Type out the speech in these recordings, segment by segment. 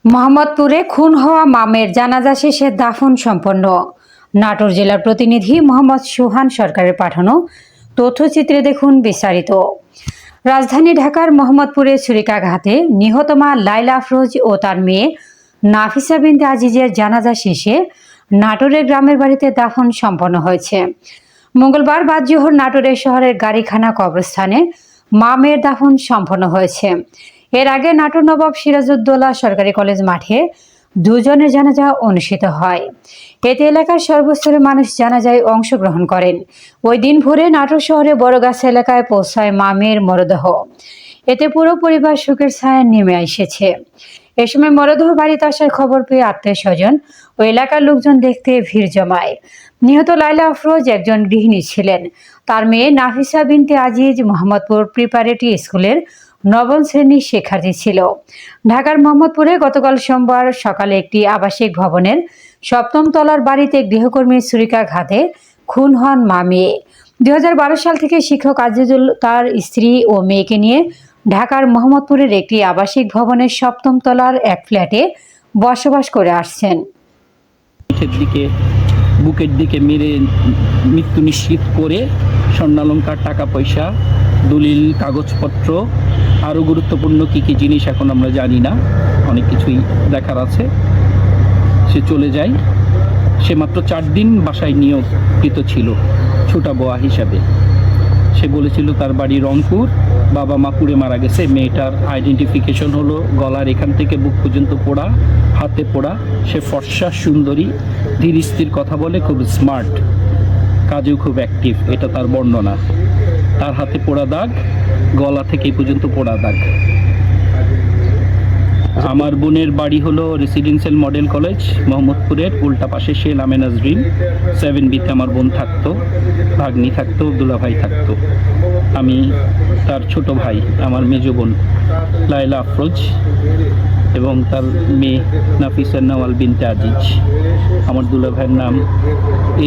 মোহাম্মদপুরে খুন হওয়া মামের জানাজা শেষে দাফন সম্পন্ন। নাটোর জেলার প্রতিনিধি মোহাম্মদ সুহান সরকারের পাঠানো তথ্যচিত্রে দেখুন বিস্তারিত। রাজধানী ঢাকার মোহাম্মদপুরে ছুরিকাঘাতে নিহত মা লাইলা আফরোজ ও তার মেয়ে নাফিসা বিনতে আজিজের জানাজা শেষে নাটোরের গ্রামের বাড়িতে দাফন সম্পন্ন হয়েছে। মঙ্গলবার বাদ জোহর নাটোরের শহরের গাড়িখানা কবরস্থানে মামের দাফন সম্পন্ন হয়েছে। এর আগে নাটোর নবাব সিরাজউদ্দৌলা সরকারি কলেজ মাঠে দুজনের জানাজা অনুষ্ঠিত হয়। এতে এলাকার সর্বস্তরের মানুষ জানাজায় অংশগ্রহণ করেন। ওই দিন ভোরে নাটোর শহরে বড়গাছা এলাকায় পৌঁছায় মামের মরদেহ। এতে পুরো পরিবার শোকের ছায়া নেমে এসেছে। এ সময় মরদেহ বাড়িতে আসার খবর পেয়ে আত্মীয় স্বজন ও এলাকার লোকজন দেখতে ভিড় জমায়। নিহত লাইলা আফরোজ একজন গৃহিণী ছিলেন। তার মেয়ে নাফিসা বিনতে আজিজ মোহাম্মদপুর প্রিপারেটরি স্কুলের নবম শ্রেণীর শিক্ষার্থী ছিল। ঢাকার মোহাম্মদপুরে গতকাল সোমবার সকালে একটি আবাসিক ভবনের ৭ম তলার বাড়িতে গৃহকর্মীর ছুরিকাঘাতে খুন হন মা মেয়ে। ২০১২ সাল থেকে শিক্ষক আজিজুল তার স্ত্রী ও মেয়েকে নিয়ে ঢাকার মোহাম্মদপুরের একটি আবাসিক ভবনের ৭ম তলার এক ফ্ল্যাটে বসবাস করে আসছেন। বুকের দিকে মেরে মৃত্যু নিশ্চিত করে স্বর্ণালংকার, টাকা পয়সা, দলিল, কাগজপত্র, আরও গুরুত্বপূর্ণ কী কী জিনিস এখন আমরা জানি না, অনেক কিছুই দেখার আছে। সে চলে যায়। সে মাত্র 4 দিন বাসায় নিয়োগকৃত ছিল ছোটা বোয়া হিসাবে। সে বলেছিল তার বাড়ি রংপুর, বাবা মা পুড়ে মারা গেছে। মেয়েটার আইডেন্টিফিকেশন হলো গলার এখান থেকে বুক পর্যন্ত পোড়া, হাতে পোড়া। সে ফর্সা, সুন্দরী, ধীর স্থির কথা বলে, খুব স্মার্ট, কাজেও খুব অ্যাক্টিভ। এটা তার বর্ণনা। তার হাতে পোড়া দাগ, গলা থেকে এই পর্যন্ত পোড়া দাগ। আমার বোনের বাড়ি হলো রেসিডেন্সিয়াল মডেল কলেজ মোহাম্মদপুরের উল্টা পাশে শেল আমেনাজ ড্রিম 7B-তে আমার বোন থাকতো, ভাগ্নি থাকতো, দুলা ভাই থাকতো। আমি তার ছোট ভাই, আমার মেজ বোন লাইলা আফরোজ এবং তার মেয়ে নাফিসা নওয়াল বিনতে আজিজ। আমার দুলা ভাইয়ের নাম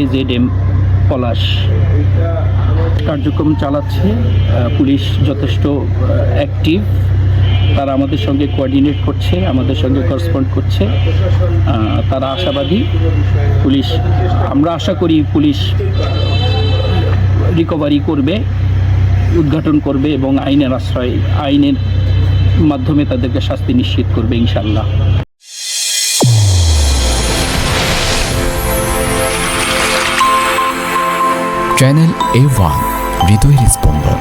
AZM পলাশ। কার্যক্রম চালাচ্ছে পুলিশ, যথেষ্ট অ্যাক্টিভ। তারা আমাদের সঙ্গে কোঅর্ডিনেট করছে, আমাদের সঙ্গে করেসপন্ড করছে। তারা আশাবাদী পুলিশ, আমরা আশা করি পুলিশ রিকভারি করবে, উদ্ঘাটন করবে এবং আইনের মাধ্যমে তাদেরকে শাস্তি নিশ্চিত করবে ইনশাআল্লাহ। চ্যানেল A1 হৃদয়ের স্পন্দন।